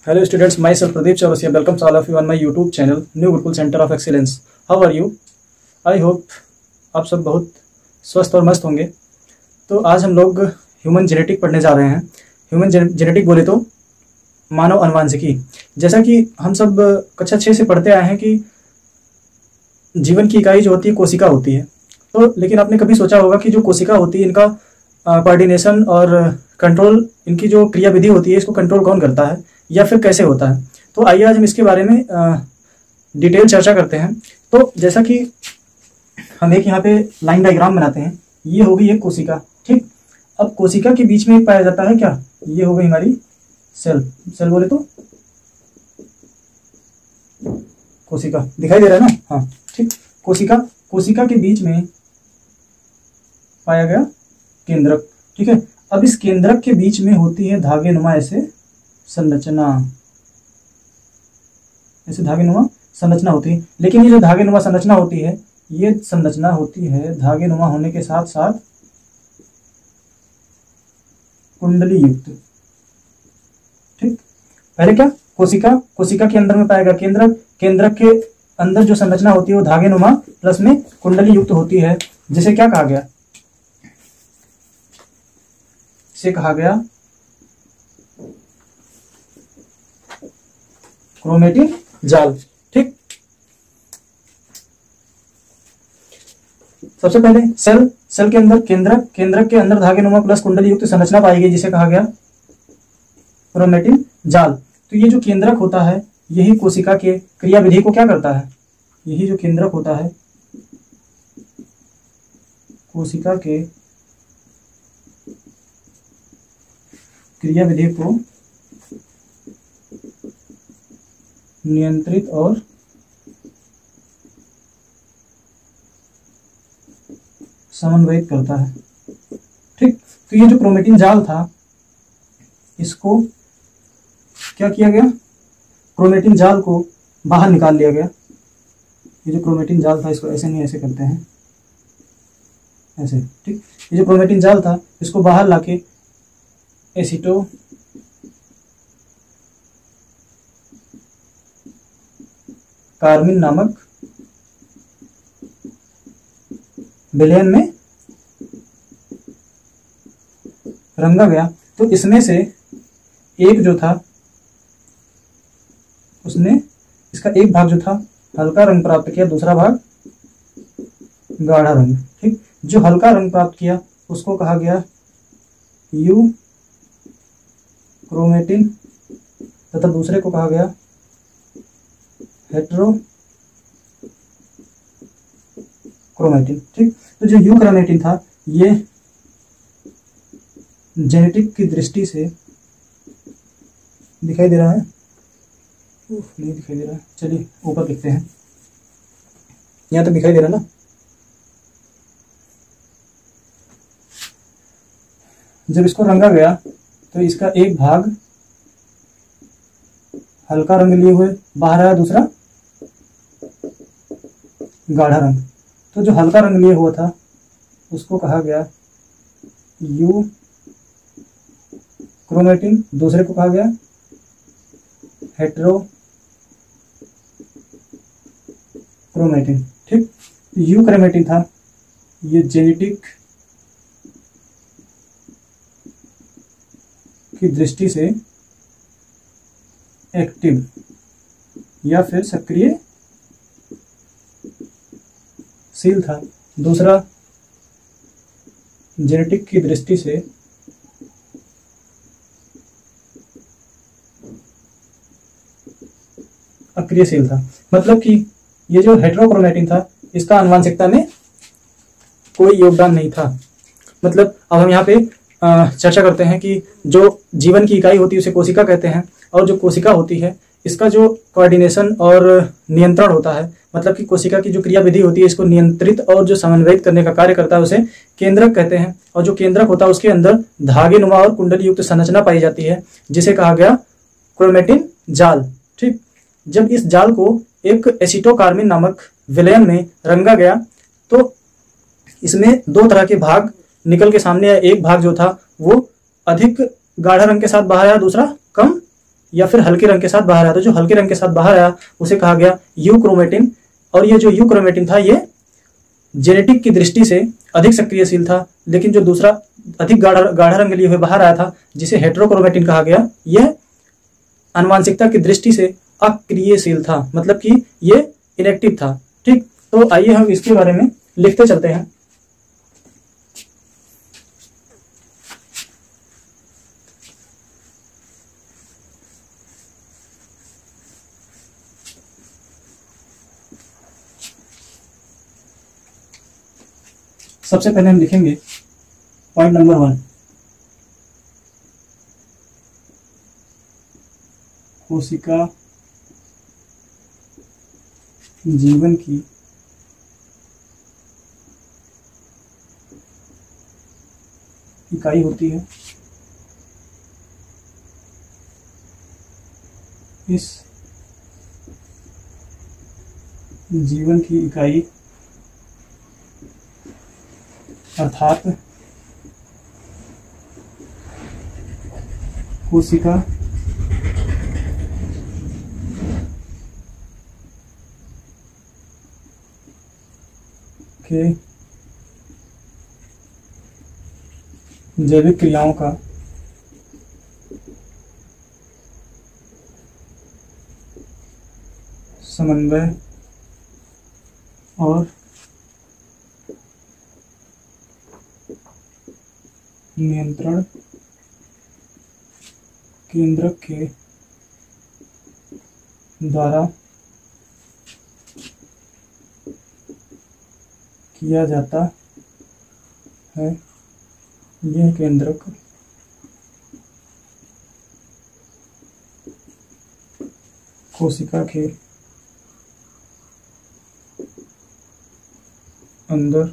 Hello students, myself Pradeep Chaurasia. Welcome to all of you on my YouTube channel, New Gurukul Center of Excellence. How are you? I hope आप सब बहुत स्वस्थ और मस्त होंगे। तो आज हम लोग ह्यूमन जेनेटिक पढ़ने जा रहे हैं। ह्यूमन जेनेटिक बोले तो मानव आनुवंशिकी। जैसा कि हम सब कक्षा 6 से पढ़ते आए हैं कि जीवन की इकाई जो होती है कोशिका होती है। तो लेकिन आपने कभी सोचा होगा कि जो कोशिका होती है इनका कोऑर्डिनेशन और कंट्रोल, इनकी जो क्रिया विधि होती है इसको कंट्रोल कौन करता है या फिर कैसे होता है। तो आइए आज हम इसके बारे में डिटेल चर्चा करते हैं। तो जैसा कि हम एक यहाँ पे लाइन डायग्राम बनाते हैं, ये होगी एक कोशिका, ठीक। अब कोशिका के बीच में पाया जाता है क्या, ये हो गई हमारी सेल। सेल बोले तो कोशिका, दिखाई दे रहा है ना, हाँ ठीक। कोशिका के बीच में पाया गया केंद्रक, ठीक है। अब इस केंद्रक के बीच में होती है धागे नुमा ऐसे संरचना, ऐसे धागे नुमा संरचना होती है। लेकिन ये जो धागे नुमा संरचना होती है, ये संरचना होती है धागे नुमा होने के साथ साथ कुंडली युक्त, ठीक। पहले क्या, कोशिका के अंदर में पाया गया केंद्रक, केंद्रक के अंदर जो संरचना होती है वो धागे नुमा प्लस में कुंडली युक्त होती है, जिसे क्या कहा गया, इसे कहा गया क्रोमेटिन जाल, ठीक। सबसे पहले सेल के अंदर केंद्रक के अंदर धागे नुमा प्लस कुंडली युक्त संरचना पाई गई, जिसे कहा गया क्रोमेटिन जाल। तो ये जो केंद्रक होता है यही कोशिका के क्रिया विधि को क्या करता है, यही जो केंद्रक होता है कोशिका के क्रिया विधि को नियंत्रित और समन्वयित करता है, ठीक। तो ये जो क्रोमेटिन जाल था इसको क्या किया गया, क्रोमेटिन जाल को बाहर निकाल लिया गया। ये जो क्रोमेटिन जाल था इसको ऐसे नहीं, ऐसे करते हैं, ऐसे, ठीक। ये जो क्रोमेटिन जाल था इसको बाहर लाके एसिटो कार्मिन नामक विलयन में रंगा गया। तो इसमें से एक जो था उसने इसका एक भाग जो था हल्का रंग प्राप्त किया, दूसरा भाग गाढ़ा रंग, ठीक। जो हल्का रंग प्राप्त किया उसको कहा गया यू क्रोमेटिन तथा दूसरे को कहा गया हेटेरो क्रोमेटिन, ठीक। तो जो यू क्रोमेटिन था ये जेनेटिक की दृष्टि से दिखाई दे रहा है, नहीं दिखाई दे रहा है, चलिए ऊपर लिखते हैं, यहां तक दिखाई दे रहा है ना। जब इसको रंगा गया तो इसका एक भाग हल्का रंग लिए हुए बाहर आया, दूसरा गाढ़ा रंग। तो जो हल्का रंग लिए हुआ था उसको कहा गया यू क्रोमेटिन, दूसरे को कहा गया हेटेरो क्रोमेटिन, ठीक। यू क्रोमेटिन था ये जेनेटिक की दृष्टि से एक्टिव या फिर सक्रिय शील था, दूसरा जेनेटिक की दृष्टि से अक्रियशील था। मतलब कि ये जो हेटेरोक्रोमेटिन था इसका आनुवंशिकता में कोई योगदान नहीं था। मतलब अब हम यहाँ पे चर्चा करते हैं कि जो जीवन की इकाई होती है उसे कोशिका कहते हैं, और जो कोशिका होती है इसका जो कोऑर्डिनेशन और नियंत्रण होता है, मतलब कि कोशिका की जो क्रिया विधि होती है इसको नियंत्रित और जो समन्वयित करने का कार्य करता है उसे केंद्रक कहते हैं। और जो केंद्रक होता है उसके अंदर धागे नुमा और कुंडली युक्त संरचना पाई जाती है, जिसे कहा गया क्रोमेटिन जाल, ठीक। जब इस जाल को एक एसिटोकार्मिन नामक विलयन में रंगा गया तो इसमें दो तरह के भाग निकल के सामने आया। एक भाग जो था वो अधिक गाढ़ा रंग के साथ बाहर आया, दूसरा कम या फिर हल्के रंग के साथ बाहर आया। तो जो हल्के रंग के साथ बाहर आया उसे कहा गया यूक्रोमेटिन। और ये जो यूक्रोमेटिन था ये जेनेटिक की दृष्टि से अधिक सक्रियशील था, लेकिन जो दूसरा अधिक गाढ़ा रंग लिए हुए बाहर आया था जिसे हेटेरोक्रोमेटिन कहा गया, यह आनुवांशिकता की दृष्टि से अक्रियशील था, मतलब कि ये इनएक्टिव था। ठीक, तो आइए हम इसके बारे में लिखते चलते हैं। सबसे पहले हम लिखेंगे पॉइंट नंबर 1, कोशिका जीवन की इकाई होती है। इस जीवन की इकाई अर्थात कोशिका के जैविक क्रियाओं का समन्वय और नियंत्रण केंद्रक के द्वारा किया जाता है। यह केंद्रक कोशिका के अंदर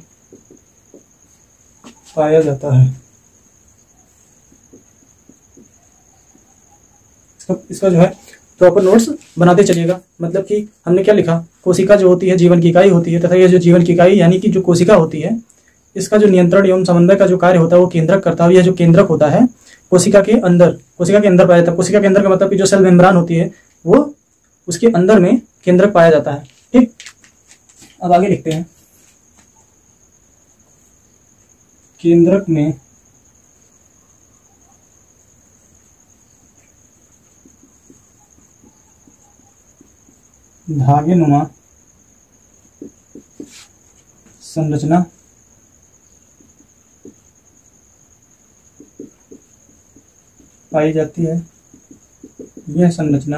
पाया जाता है। इसका जो है प्रॉपर नोट्स बनाते चलिएगा। मतलब कि हमने क्या लिखा, कोशिका जो होती है जीवन की इकाई होती है, तथा यह जो जीवन की इकाई यानी कि जो कोशिका होती है, इसका जो नियंत्रण एवं समन्वय का जो कार्य होता है वो केंद्रक करता है। यह जो केंद्रक होता है कोशिका के अंदर पाया जाता है। कोशिका के अंदर का मतलब कि जो सेल मेम्ब्रान होती है वो उसके अंदर में केंद्रक पाया जाता है। ठीक, अब आगे लिखते हैं। केंद्रक में धागेनुमा संरचना पाई जाती है। यह संरचना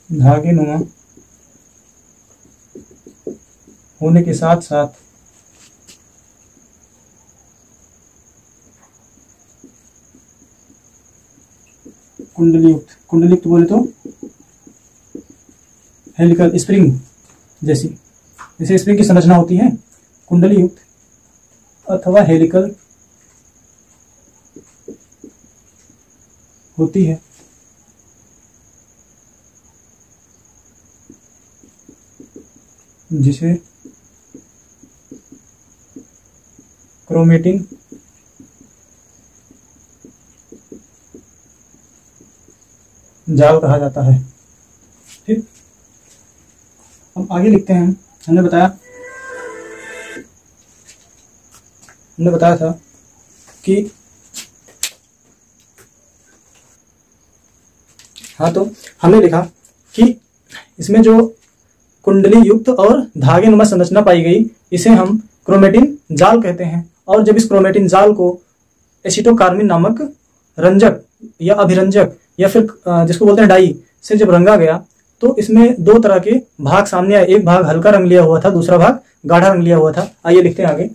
धागेनुमा होने के साथ साथ कुंडलीयुक्त बोले तो हेलिकल स्प्रिंग जैसे स्प्रिंग की संरचना होती है, कुंडलीयुक्त अथवा हेलिकल होती है। जिसे क्रोमेटिन जाल कहा जाता है। ठीक, अब आगे लिखते हैं। हमने बताया था कि तो हमने लिखा कि इसमें जो कुंडली युक्त और धागेनुमा संरचना पाई गई इसे हम क्रोमेटिन जाल कहते हैं। और जब इस क्रोमेटिन जाल को एसिटोकार्मिन नामक रंजक या अभिरंजक या फिर जिसको बोलते हैं डाई से जब रंगा गया तो इसमें दो तरह के भाग सामने आए। एक भाग हल्का रंग लिया हुआ था, दूसरा भाग गाढ़ा रंग लिया हुआ था। आइए लिखते हैं आगे।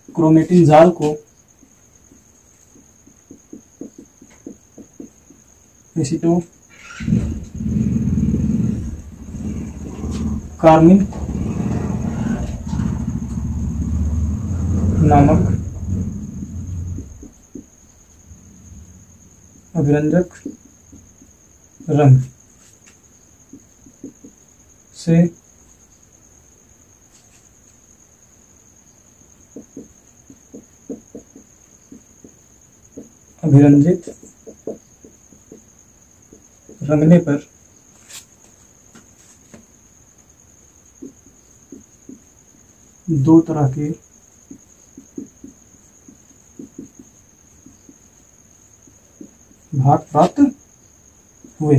क्रोमेटिन जाल को एसिटोकार्मिन नामक अभिरंजक रंग से अभिरंजित रंगने पर दो तरह के भाग प्राप्त हुए।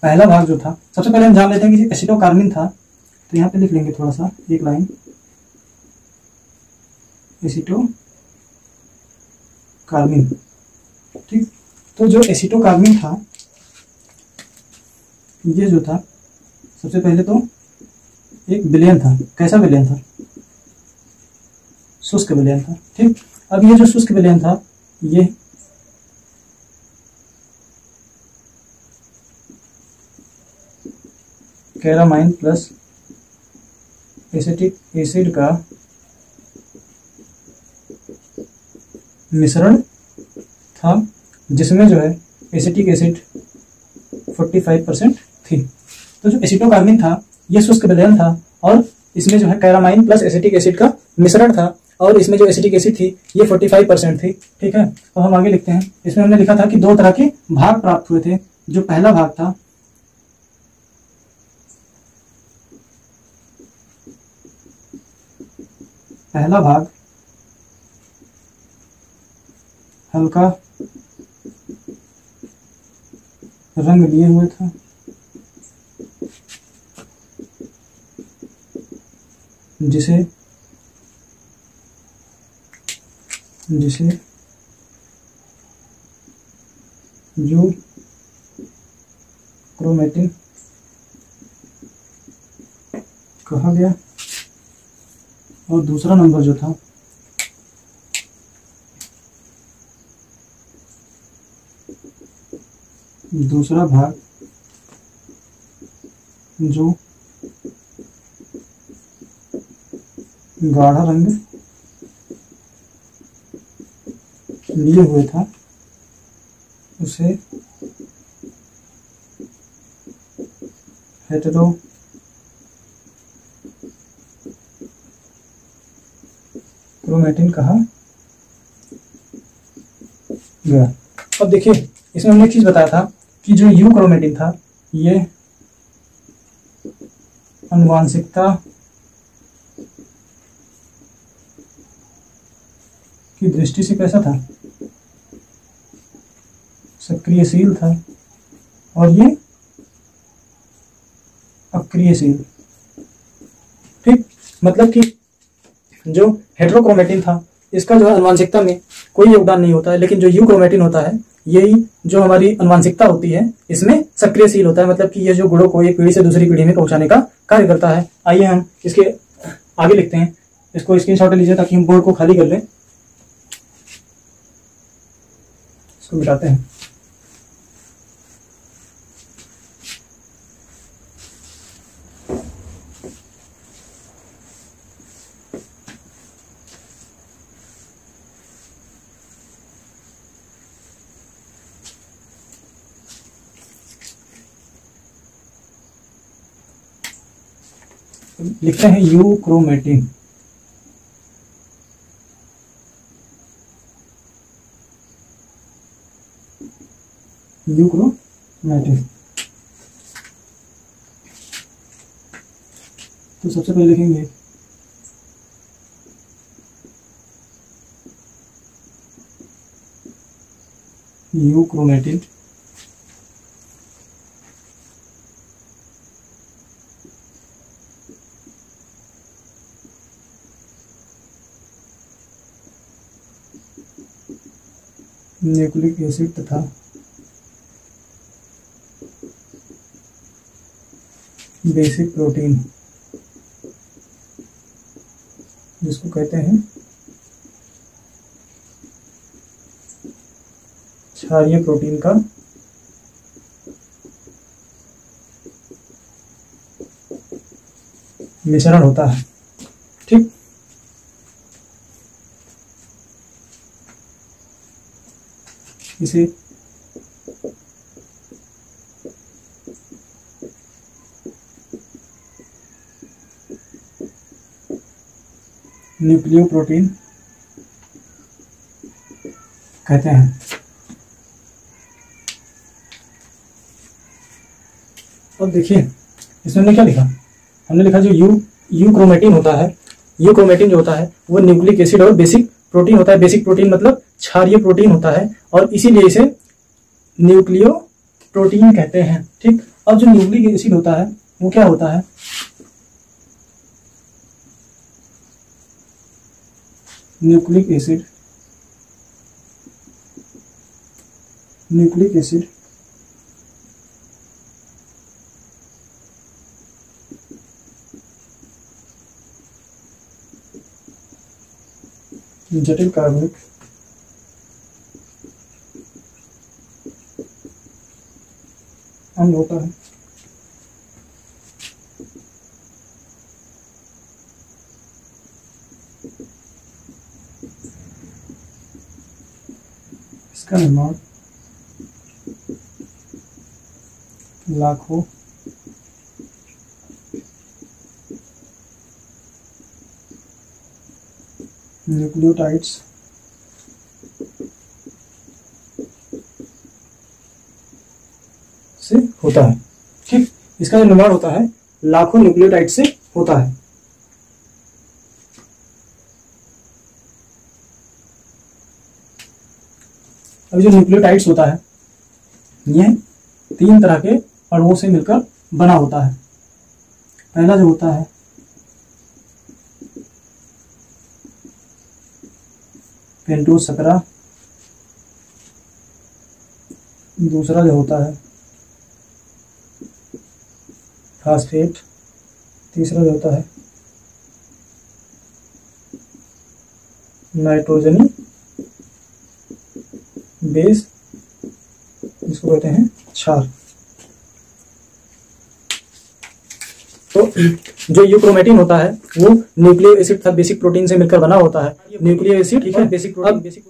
पहला भाग जो था, सबसे पहले हम जान लेते हैं कि एसिटोकार्मिन था, तो यहां पे लिख लेंगे थोड़ा सा एक लाइन, एसिटोकार्मिन। ठीक, तो जो एसिटोकार्मिन था, ये जो था सबसे पहले तो एक विलयन था। कैसा विलयन था? शुष्क विलयन था। ठीक, अब ये जो शुष्क विलयन था, ये कैरामाइन प्लस एसिटिक एसिड का मिश्रण था, जिसमें जो है एसिटिक एसिड 45% थी। तो जो एसिटोकार्मिन था, यह शुष्क विलयन था, और इसमें जो है कैरामाइन प्लस एसिटिक एसिड का मिश्रण था, और इसमें जो एसिटिक एसिड थी ये 45% थी। ठीक है, तो हम आगे लिखते हैं। इसमें हमने लिखा था कि दो तरह के भाग प्राप्त हुए थे। जो पहला भाग था, पहला भाग हल्का रंग लिए हुए था, जिसे यू क्रोमेटिन कहा गया। और दूसरा नंबर जो था, दूसरा भाग जो गाढ़ा रंग लिए हुए था, उसे हेटेरो क्रोमेटिन कहा गया। अब देखिए, इसमें हमने एक चीज बताया था कि जो यू क्रोमेटिन था, ये आनुवांशिकता की दृष्टि से कैसा था? सक्रियशील था, और ये अक्रियशील। ठीक, मतलब कि जो हेटेरोक्रोमेटिन था, इसका जो है आनुवांशिकता में कोई योगदान नहीं होता है, लेकिन जो यू क्रोमेटिन होता है, यही जो हमारी आनुवांशिकता होती है, इसमें सक्रियशील होता है। मतलब कि ये जो गुणों को एक पीढ़ी से दूसरी पीढ़ी में पहुंचाने का कार्य करता है। आइए हम इसके आगे लिखते हैं। इसको स्क्रीनशॉट लीजिए ताकि हम बोर्ड को खाली कर लें। इसको मिटाते हैं। लिखते हैं यू क्रोमेटिन। यू क्रोमेटिन, तो सबसे पहले लिखेंगे यू क्रोमेटिन न्यूक्लिक एसिड तथा बेसिक प्रोटीन, जिसको कहते हैं क्षारीय प्रोटीन का मिश्रण होता है। ठीक, इसे न्यूक्लियोप्रोटीन कहते हैं। अब देखिए इसमें हमने क्या लिखा, हमने लिखा जो यूक्रोमेटिन होता है, यूक्रोमेटिन जो होता है वो न्यूक्लिक एसिड और बेसिक प्रोटीन होता है। बेसिक प्रोटीन मतलब क्षारीय प्रोटीन होता है और इसीलिए इसे न्यूक्लियो प्रोटीन कहते हैं। ठीक, अब जो न्यूक्लिक एसिड होता है वो क्या होता है, न्यूक्लिक एसिड जटिल कार्बनिक अम्ल होता है। इसका निर्माण लाखों न्यूक्लियोटाइड्स से होता है। ठीक, इसका जो निर्माण होता है लाखों न्यूक्लियोटाइड से होता है। अब जो न्यूक्लियोटाइड्स होता है यह 3 तरह के अणुओं से मिलकर बना होता है। पहला जो होता है पेंटोज सकरा, दूसरा जो होता है फास्फेट, तीसरा जो होता है नाइट्रोजनी बेस, इसको कहते हैं क्षार। तो जो यूक्रोमेटिन होता है वो न्यूक्लियो एसिड तथा बेसिक प्रोटीन से मिलकर बना होता है। न्यूक्लियो एसिड, ठीक है, बेसिक प्रोटीन,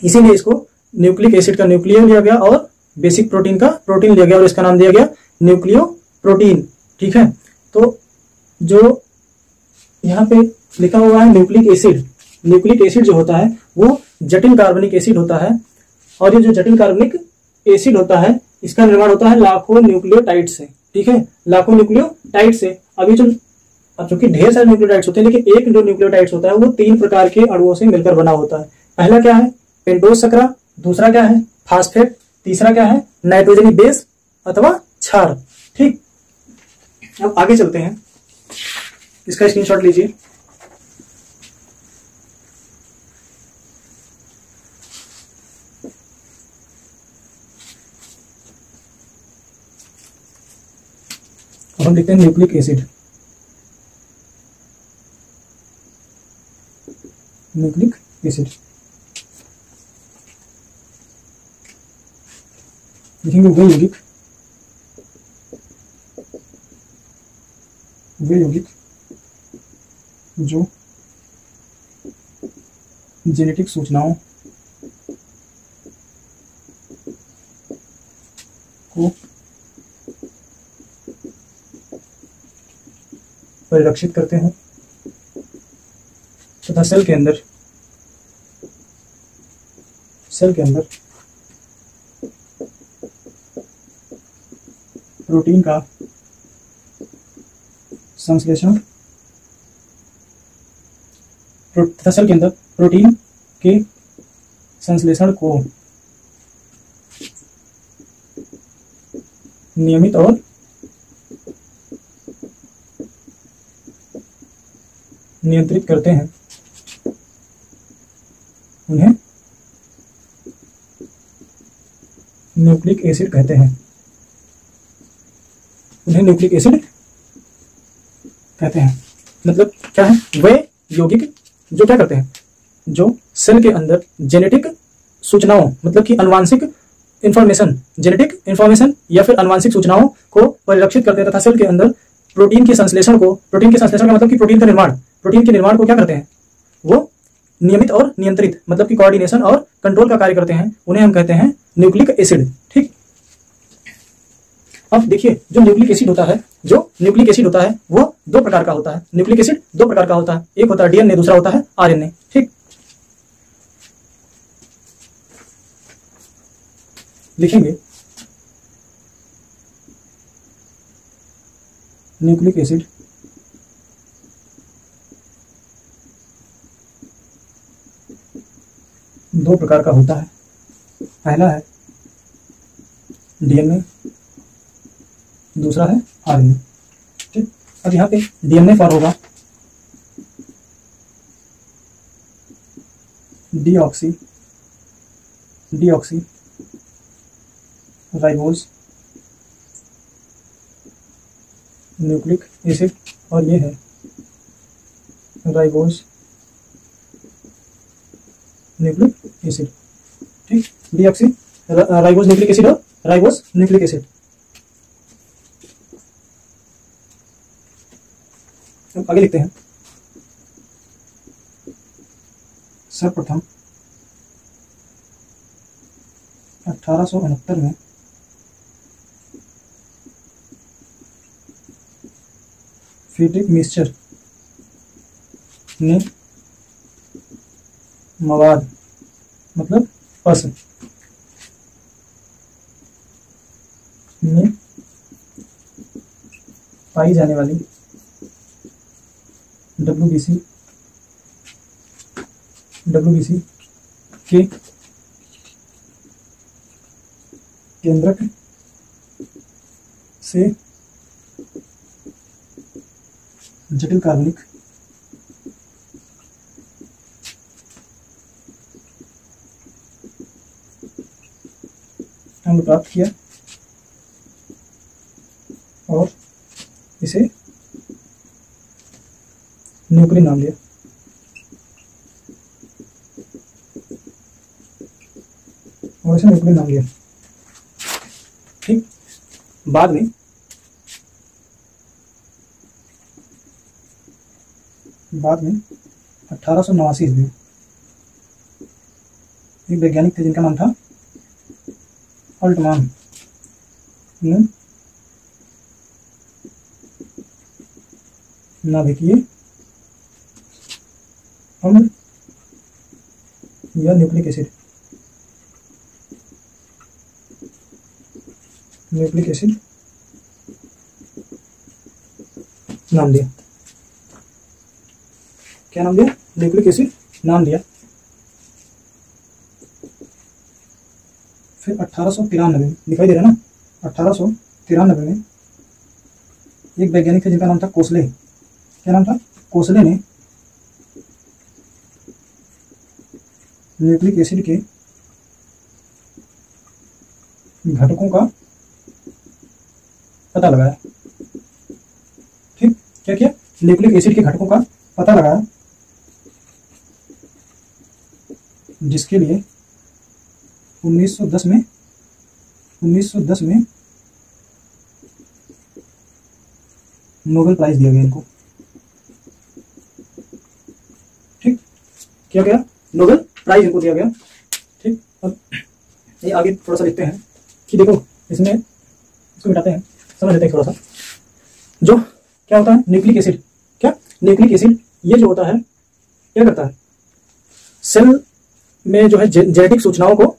इसीलिए इसको न्यूक्लिक एसिड का न्यूक्लियो लिया गया और बेसिक प्रोटीन का प्रोटीन लिया गया और इसका नाम दिया गया न्यूक्लियो प्रोटीन। ठीक है, तो जो यहाँ पे लिखा हुआ है न्यूक्लिक एसिड, न्यूक्लिक एसिड जो होता है वो जटिल कार्बनिक एसिड होता है और ये जो जटिल कार्बनिक एसिड होता है इसका निर्माण होता है लाखों न्यूक्लियोटाइड से। ठीक है, लाखों न्यूक्लियोटाइड से। अभी जो चूंकि ढेर सारे न्यूक्लियोटाइड्स होते हैं लेकिन एक जो न्यूक्लियोटाइड्स होता है वो 3 प्रकार के अणुओं से मिलकर बना होता है। पहला क्या है पेंटोज सकरा, दूसरा क्या है फास्फेट, तीसरा क्या है नाइट्रोजनी बेस अथवा क्षार। ठीक, अब आगे चलते हैं, इसका स्क्रीनशॉट लीजिए। अब हम लिखते हैं न्यूक्लिक एसिड, न्यूक्लिक एसिड लिखेंगे वे यौगिक जो जेनेटिक सूचनाओं को परिलक्षित करते हैं तथा सेल के अंदर प्रोटीन का संश्लेषण तथा सेल के अंदर प्रोटीन के संश्लेषण को नियमित और नियंत्रित करते हैं, उन्हें न्यूक्लिक एसिड कहते हैं। उन्हें न्यूक्लिक एसिड कहते हैं। मतलब क्या है, वे यौगिक जो क्या करते हैं, जो सेल के अंदर जेनेटिक सूचनाओं मतलब कि अनुवांशिक इंफॉर्मेशन, जेनेटिक इंफॉर्मेशन या फिर अनुवांशिक सूचनाओं को परिलक्षित करते हैं तथा सेल के अंदर प्रोटीन के संश्लेषण का मतलब कि प्रोटीन के निर्माण को क्या करते हैं, वो नियमित और नियंत्रित मतलब कि कोऑर्डिनेशन और कंट्रोल का कार्य करते हैं, उन्हें हम कहते हैं न्यूक्लिक एसिड। ठीक, अब देखिए जो न्यूक्लिक एसिड होता है वो दो प्रकार का होता है, न्यूक्लिक एसिड दो प्रकार का होता है, एक होता है डीएनए, दूसरा होता है आरएनए। ठीक, लिखेंगे न्यूक्लिक एसिड दो प्रकार का होता है, पहला है डीएनए, दूसरा है आरएनए। ठीक, अब यहाँ पे डीएनए फॉर होगा डीऑक्सी राइबोज न्यूक्लिक एसिड, और ये है राइबोज न्यूक्लिक एसिड। ठीक, डीऑक्सी राइबोज न्यूक्लिक एसिड और राइबोज न्यूक्लिक एसिड। अब आगे लिखते हैं। सर्वप्रथम 1869 में फ्रीडरिक मिक्सचर ने मवाद मतलब पस में पाई जाने वाली WBC के केंद्रक से जटिल कार्बनिक अम्ल प्राप्त किया और इसे न्यूक्लिन नाम दिया। ठीक, बाद में बाद में 1889 ईस्वी में एक वैज्ञानिक थे जिनका नाम था अल्टमान ने नाभिकीय अम्ल या न्यूक्लिक एसिड नाम दिया। क्या नाम दिया? न्यूक्लिक एसिड नाम दिया। फिर 1893 में, दिखाई दे रहा है ना, 1893 में एक वैज्ञानिक थे जिनका नाम था कोसले। क्या नाम था? कोसले ने न्यूक्लिक एसिड के घटकों का पता लगाया। ठीक, क्या किया? न्यूक्लिक एसिड के घटकों का पता लगाया, जिसके लिए 1910 में नोबेल प्राइज दिया गया इनको। ठीक, क्या गया? नोबेल प्राइज इनको दिया गया। ठीक, अब ये आगे थोड़ा सा लिखते हैं कि देखो इसमें, इसको मिटाते हैं, समझ लेते हैं थोड़ा सा। जो क्या होता है न्यूक्लिक एसिड, क्या न्यूक्लिक एसिड ये जो होता है क्या करता है, सेल में जो है जेनेटिक सूचनाओं को,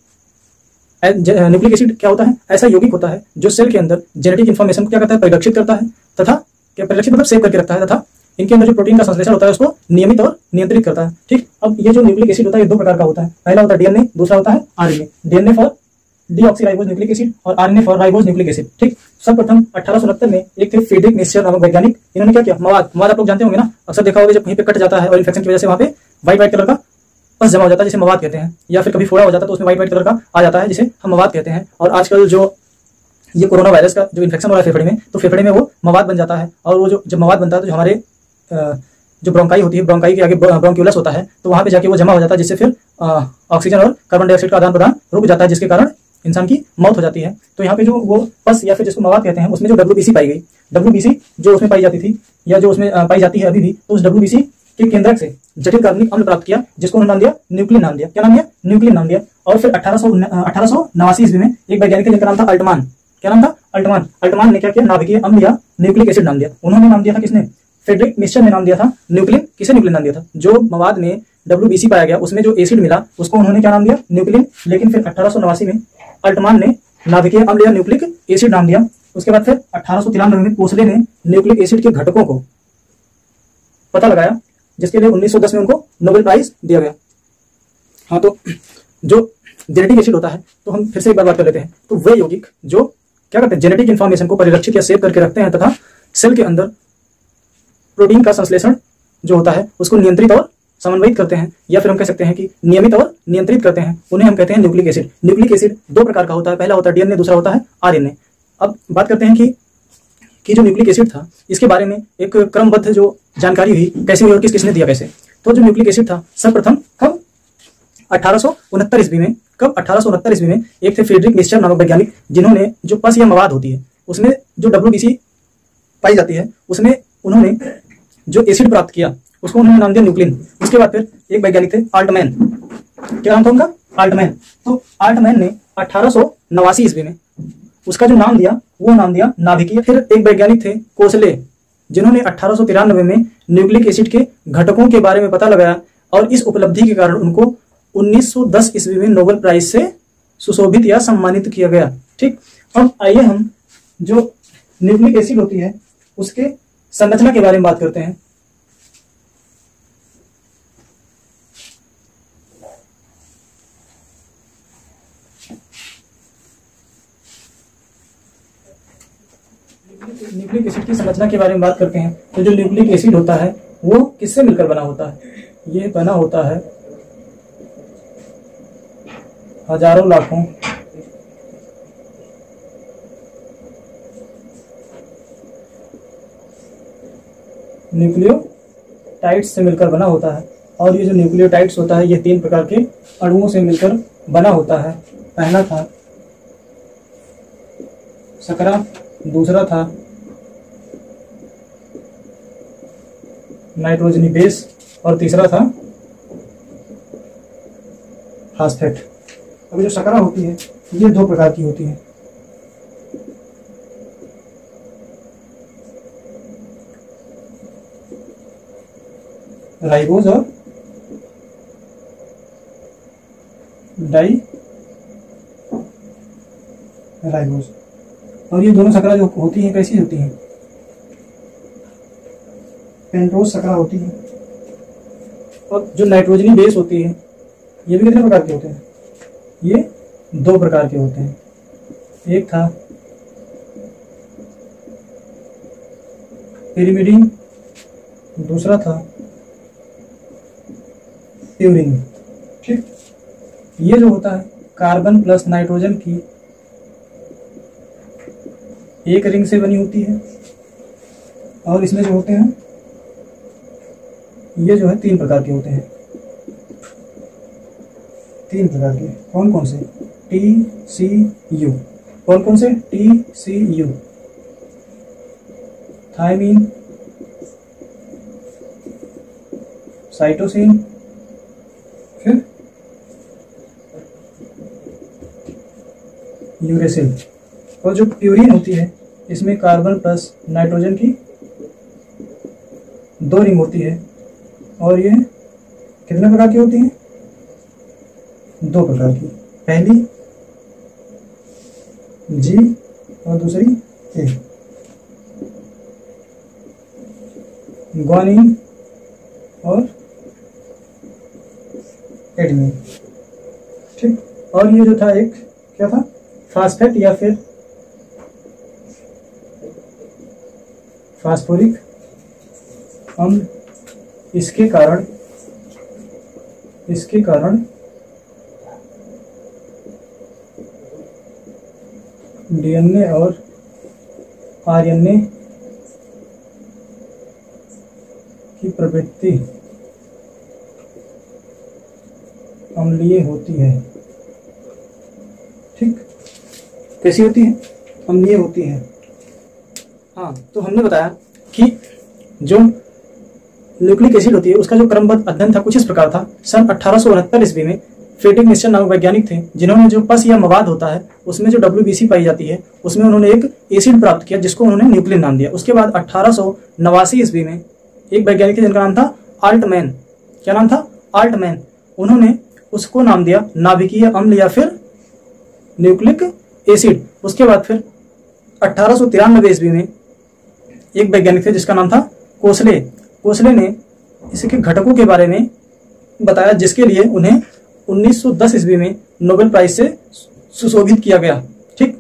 न्यूक्लिक एसिड क्या होता है, ऐसा यौगिक होता है जो सेल के अंदर जेनेटिक इंफॉर्मेशन को क्या करता है, परिलक्षित करता है, तथा क्या परिलक्षित मतलब सेव करके रखता है, तथा इनके अंदर जो प्रोटीन का संश्लेषण होता है उसको नियमित और नियंत्रित करता है। ठीक, अब ये जो न्यूक्लिक एसिड होता है ये दो प्रकार का होता है, पहला होता है डीएनए, दूसरा होता है RNA. DNA for deoxyribose nucleic acid और RNA for ribose nucleic acid. ठीक, सर्वप्रथम 1869 में एक थे फ्रीडरिक मिक्सचर नामक वैज्ञानिक, इन्होंने क्या किया, मवाद आप लोग जानते होंगे ना, अक्सर देखा होगा जब कहीं पे कट जाता है और इन्फेक्शन की वजह से वहां पे व्हाइट कलर का पस जमा हो जाता है जिसे मवाद कहते हैं, या फिर कभी फोड़ा हो जाता है तो उसमें व्हाइट कलर का आ जाता है जिसे हम मवाद कहते हैं। और आजकल जो ये कोरोना वायरस का जो इन्फेक्शन हो रहा है फेफड़े में, तो फेफड़े में वो मवाद बन जाता है, और वो जो जब मवाद बनता है तो जो हमारे जो ब्रोंकाई होती है, ब्रोंकाई के आगे ब्रोंक्यूलस होता है, तो वहां पे जाके वो जमा हो जाता है, जिससे फिर ऑक्सीजन और कार्बन डाइऑक्साइड का आदान प्रदान रुक जाता है, जिसके कारण इंसान की मौत हो जाती है। तो यहाँ पे जो वो पस या फिर जिसको मवाद कहते हैं, उसमें जो WBC पाई गई, WBC जो उसमें पाई जाती थी या जो उसमें पाई जाती है अभी भी, तो उस WBC के केंद्रक से जटिल कार्बनिक अम्ल प्राप्त किया, जिसको उन्होंने नाम दिया न्यूक्लिन नाम दिया। क्या नाम दिया? न्यूक्लिन नाम दिया। और फिर 1889 ईस्वी में एक वैज्ञानिक जिनका नाम था अल्टमान। क्या नाम था? अल्टमान ने क्या किया, नाभिकीय अम्ल या न्यूक्लिक एसिड नाम दिया। उन्होंने नाम दिया था किसने? फ्रेडरिक मिक्सचर ने नाम दिया था न्यूक्लिन। किसे न्यूक्लिन नाम दिया था? जो मवाद में WBC पाया गया उसमें जो एसिड मिला उसको उन्होंने क्या नाम दिया? न्यूक्लिन। लेकिन फिर 1889 में अल्टमान ने नाभिकीय अम्ल या न्यूक्लिक एसिड नाम दिया। उसके बाद फिर 1893 में पोसले ने न्यूक्लिक एसिड के घटकों को पता लगाया, जिसके लिए 1910 में उनको नोबेल प्राइज दिया गया। हाँ, तो जो जेनेटिक एसिड होता है, तो हम फिर से एक बार बात कर लेते हैं। तो वे यौगिक जो क्या करते हैं? जेनेटिक इंफॉर्मेशन को परिरक्षित या सेव करके रखते हैं तथा सेल के अंदर प्रोटीन का संश्लेषण जो होता है उसको नियंत्रित और समन्वयित करते हैं, या फिर हम कह सकते हैं कि नियमित और नियंत्रित करते हैं, उन्हें हम कहते हैं न्यूक्लिक एसिड। न्यूक्लिक एसिड दो प्रकार का होता है, पहला होता है डीएनए, दूसरा होता है आरएनए। अब बात करते हैं कि जो न्यूक्लिक एसिड था इसके बारे में एक क्रमबद्ध जो जानकारी हुई कैसे हुई और किस किसने दिया कैसे। तो जो न्यूक्लिक एसिड था सर्वप्रथम कब? 1869 ईस्वी में। कब? 1869 ईस्वी में एक थे फ्रेडरिक मिक्सचर नामक वैज्ञानिक, जिन्होंने जो पस या मवाद होती है उसमें जो WBC पाई जाती है उसमें उन्होंने जो एसिड प्राप्त किया उसको उन्होंने नाम दिया न्यूक्लिन। उसके बाद फिर एक वैज्ञानिक थे आल्टमैन। क्या नाम था उनका? आल्टमैन। तो आल्टमैन ने 1889 ईस्वी में उसका जो नाम दिया वो नाम दिया नाभिकीय। फिर एक वैज्ञानिक थे कोसले, जिन्होंने 1893 में न्यूक्लिक एसिड के घटकों के बारे में पता लगाया और इस उपलब्धि के कारण उनको 1910 ईस्वी में नोबेल प्राइज से सुशोभित या सम्मानित किया गया। ठीक, अब आइए हम जो न्यूक्लिक एसिड होती है उसके संरचना के बारे में बात करते हैं। न्यूक्लिक एसिड की संरचना के बारे में बात करते हैं। तो जो न्यूक्लिक एसिड होता है वो किससे मिलकर बना होता है? ये बना होता है हजारों लाखों न्यूक्लियोटाइड्स से मिलकर बना होता है। और ये जो न्यूक्लियोटाइड्स होता है ये 3 प्रकार के अणुओं से मिलकर बना होता है। पहला था शकरा, दूसरा था नाइट्रोजनी बेस और तीसरा था फास्फेट। अभी जो शकरा होती है ये 2 प्रकार की होती है। राइबोज और डाई राइबोज। और ये दोनों शकरा जो होती हैं कैसी होती हैं? पेंटोज शकरा होती है। और जो नाइट्रोजनी बेस होती है ये भी कितने प्रकार के होते हैं? ये 2 प्रकार के होते हैं। एक था पिरिमिडीन, दूसरा था प्यूरिन। ठीक, ये जो होता है कार्बन प्लस नाइट्रोजन की एक रिंग से बनी होती है। और इसमें जो होते हैं ये जो है 3 प्रकार के होते हैं। 3 प्रकार के कौन कौन से? TCU। कौन कौन से? TCU, थायमीन, साइटोसिन, फिर यूरेसिल। और जो प्यूरिन होती है इसमें कार्बन प्लस नाइट्रोजन की 2 रिंग होती है। और ये कितने प्रकार की होती हैं? 2 प्रकार की। पहली G और दूसरी A। ग्वानिन और एडेनिन। ठीक, और ये जो था एक क्या था? फास्फेट या फिर फास्फोरिक अम्ल। इसके कारण डीएनए और आरएनए की प्रवृत्ति अम्लीय होती है। ठीक, कैसी होती है? अम्लीय होती है। हाँ, तो हमने बताया कि जो न्यूक्लिक एसिड होती है उसका जो क्रमबद्ध अध्ययन था कुछ इस प्रकार था। सन 1869 ईस्वी में फ्रेडरिक मिक्सचर नामक वैज्ञानिक थे, जिन्होंने जो पस या मवाद होता है उसमें जो WBC पाई जाती है उसमें उन्होंने एक एसिड प्राप्त किया जिसको उन्होंने न्यूक्लिन नाम दिया। उसके बाद 1889 ईस्वी में एक वैज्ञानिक थे जिनका नाम था आल्टमैन। क्या नाम था? आल्टमैन। उन्होंने उसको नाम दिया नाभिकीय अम्ल या फिर न्यूक्लिक एसिड। उसके बाद फिर 1893 ईस्वी में एक वैज्ञानिक थे जिसका नाम था कोसले। कोसले ने इसके घटकों के बारे में बताया, जिसके लिए उन्हें 1910 ईस्वी में नोबेल प्राइज से सुशोभित किया गया। ठीक,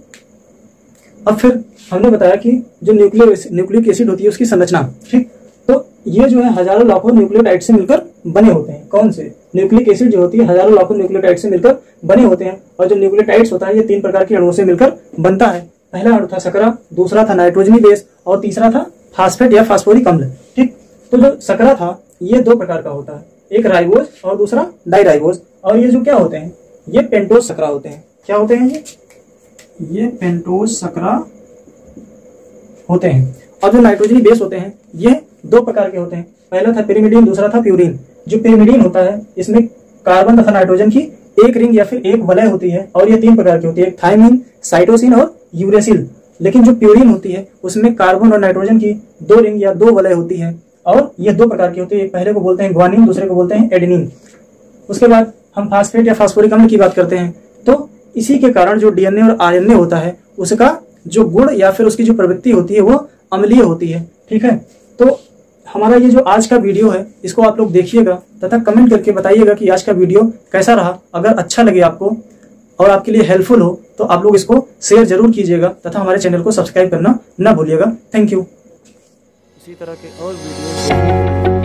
अब फिर हमने बताया कि जो न्यूक्लिक एसिड होती है उसकी संरचना। ठीक, तो ये जो है हजारों लाखों न्यूक्लियोटाइड से मिलकर बने होते हैं। कौन से? न्यूक्लिक एसिड जो होती है हजारों लाखों न्यूक्लियोटाइड से मिलकर बने होते हैं। और जो न्यूक्लियोटाइड्स होता है ये 3 प्रकार के अणुओं से मिलकर बनता है। पहला अणु था शकरा, दूसरा था नाइट्रोजनी बेस और तीसरा था फास्फेट या फास्फोरिक अम्ल। ठीक, तो जो शकरा था ये 2 प्रकार का होता है, एक राइबोज और दूसरा डाइराइबोज। और ये जो क्या होते हैं, ये पेंटोज शकरा होते हैं। क्या होते हैं ये पेंटोज शकरा होते हैं। और जो नाइट्रोजनी बेस होते हैं ये 2 प्रकार के होते हैं, पहला था पिरिमिडीन, दूसरा था प्यूरिन। जो पिरिमिडीन होता है इसमें कार्बन तथा नाइट्रोजन की एक रिंग या फिर एक वलय होती है और ये 3 प्रकार की होती है, थायमिन, साइटोसिन और यूरेसिल। लेकिन जो प्यूरिन होती है उसमें कार्बन और नाइट्रोजन की 2 रिंग या 2 वलय होती है और ये 2 प्रकार की होती है, पहले को बोलते हैं ग्वानिन, दूसरे को बोलते हैं एडेनिन। उसके बाद हम फास्फेट या फास्फोरिक अम्ल की बात करते हैं, तो इसी के कारण जो डीएनए और आरएनए होता है उसका जो गुण या फिर उसकी जो प्रवृत्ति होती है वो अम्लीय होती है। ठीक है, तो हमारा ये जो आज का वीडियो है इसको आप लोग देखिएगा तथा कमेंट करके बताइएगा कि आज का वीडियो कैसा रहा। अगर अच्छा लगे आपको और आपके लिए हेल्पफुल हो तो आप लोग इसको शेयर जरूर कीजिएगा तथा हमारे चैनल को सब्सक्राइब करना ना भूलिएगा। Thank you. इसी तरह के और वीडियो